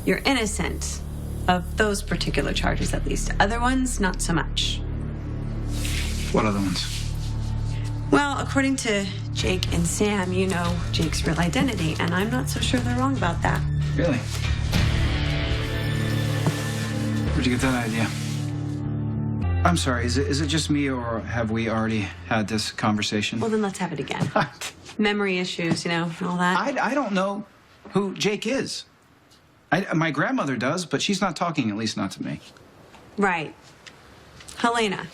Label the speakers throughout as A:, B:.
A: You're innocent of those particular charges, at least. Other ones, not so much.
B: What other ones?
A: Well, according to Jake and Sam, you know Jake's real identity, and I'm not so sure they're wrong about that.
B: Really? Where'd you get that idea? I'm sorry, is it just me, or have we already had this conversation?
A: Well, then let's have it again. Memory issues, you know, and all that.
B: I don't know who Jake is. My grandmother does, but she's not talking, at least not to me.
A: Right. Helena,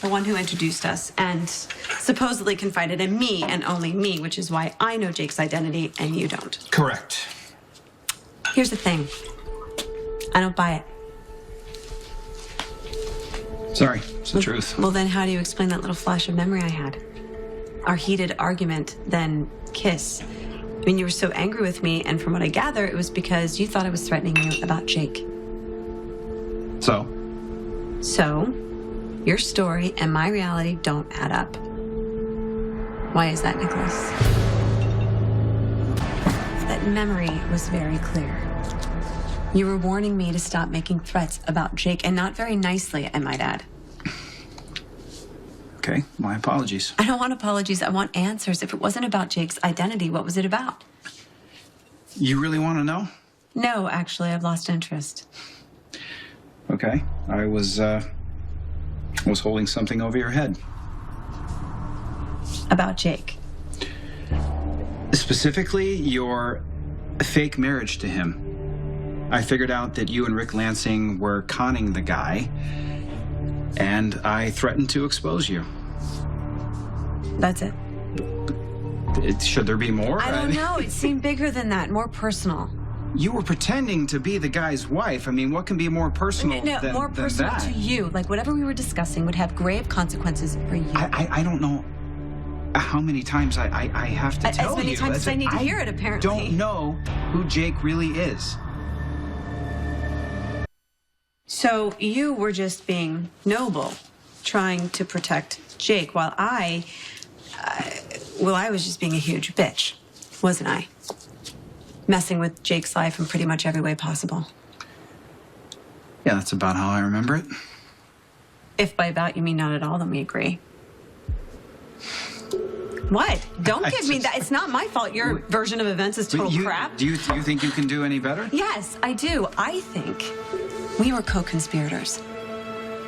A: the one who introduced us and supposedly confided in me and only me, which is why I know Jake's identity and you don't.
B: Correct.
A: Here's the thing. I don't buy it.
B: Sorry, it's the truth.
A: Well, then how do you explain that little flash of memory I had? Our heated argument, then kiss. I mean, you were so angry with me, and from what I gather, it was because you thought I was threatening you about Jake.
B: So?
A: So, your story and my reality don't add up. Why is that, Nikolas? That memory was very clear. You were warning me to stop making threats about Jake, and not very nicely, I might add.
B: Okay, my apologies.
A: I don't want apologies, I want answers. If it wasn't about Jake's identity, what was it about?
B: You really want to know?
A: No, actually, I've lost interest.
B: Okay, I was holding something over your head.
A: About Jake.
B: Specifically, your fake marriage to him. I figured out that you and Rick Lansing were conning the guy, and I threatened to expose you.
A: That's it.
B: Should there be more?
A: I don't know. It seemed bigger than that, more personal.
B: You were pretending to be the guy's wife. I mean, what can be more personal than
A: more personal
B: that?
A: to you. Like, whatever we were discussing would have grave consequences for you.
B: I don't know how many times I have to tell you.
A: As many times as I need to hear it, apparently.
B: I don't know who Jake really is.
A: So you were just being noble, trying to protect Jake, while I was just being a huge bitch, wasn't I? Messing with Jake's life in pretty much every way possible.
B: Yeah, that's about how I remember it.
A: If by about you mean not at all, then we agree. What? Don't give me that. It's not my fault. Your version of events is total crap.
B: Do you think you can do any better?
A: Yes, I do. I think we were co-conspirators.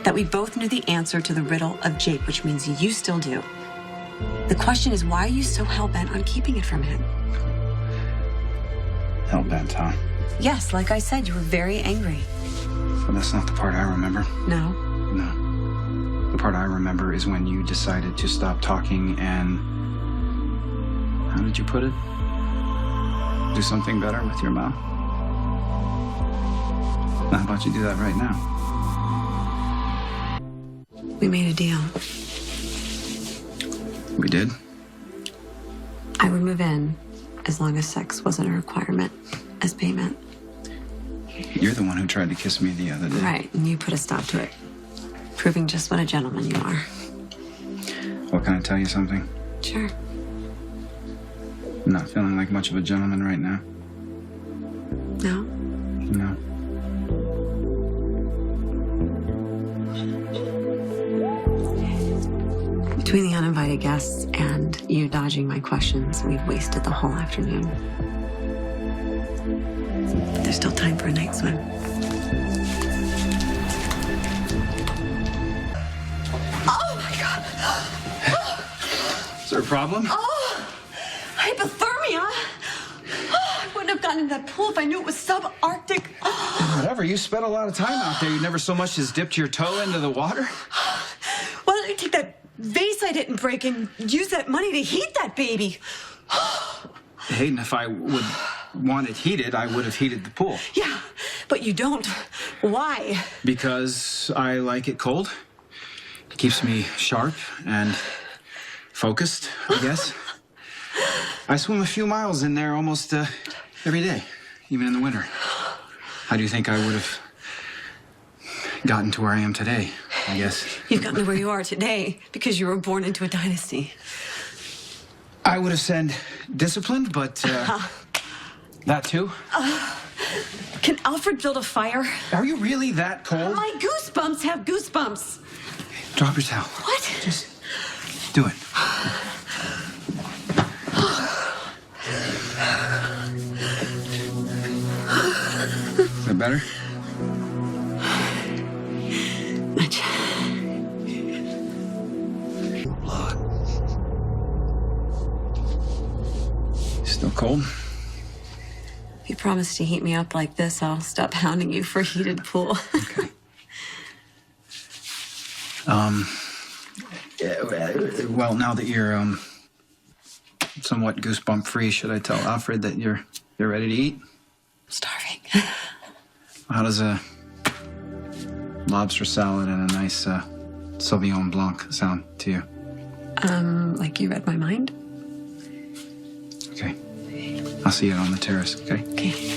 A: That we both knew the answer to the riddle of Jake, which means you still do. The question is, why are you so hell-bent on keeping it from him?
B: Hell-bent, huh?
A: Yes, like I said, you were very angry.
B: But that's not the part I remember.
A: No?
B: No. The part I remember is when you decided to stop talking and... How did you put it? Do something better with your mouth? Now, how about you do that right now?
A: We made a deal.
B: We did?
A: I would move in as long as sex wasn't a requirement as payment.
B: You're the one who tried to kiss me the other day.
A: Right, and you put a stop to it. Proving just what a gentleman you are.
B: Well, can I tell you something?
A: Sure.
B: I'm not feeling like much of a gentleman right now.
A: No?
B: No.
A: Between the uninvited guests and you dodging my questions, we've wasted the whole afternoon. But there's still time for a night swim. Oh my God!
B: Is there a problem?
A: Oh! Hypothermia! Oh, I wouldn't have gotten into that pool if I knew it was subarctic. Oh.
B: Whatever, you spent a lot of time out there. You never so much as dipped your toe into the water?
A: Why don't you take that vase I didn't break and use that money to heat that baby?
B: Hayden, if I would want it heated, I would have heated the pool.
A: Yeah, but you don't. Why?
B: Because I like it cold. It keeps me sharp and focused, I guess. I swim a few miles in there almost every day, even in the winter. How do you think I would have gotten to where I am today, I guess?
A: You've gotten to where you are today because you were born into a dynasty.
B: I would have said disciplined, but... That too?
A: Can Alfred build a fire?
B: Are you really that cold?
A: My goosebumps have goosebumps.
B: Drop your towel.
A: What?
B: Just do it. Is that better?
A: Much.
B: Still cold?
A: If you promise to heat me up like this, I'll stop hounding you for a heated pool.
B: Okay. Well, now that you're somewhat goosebump free, should I tell Alfred that you're ready to eat?
A: I'm starving.
B: How does a lobster salad and a nice Sauvignon Blanc sound to you?
A: Like you read my mind?
B: Okay. I'll see you on the terrace, okay?
A: Okay.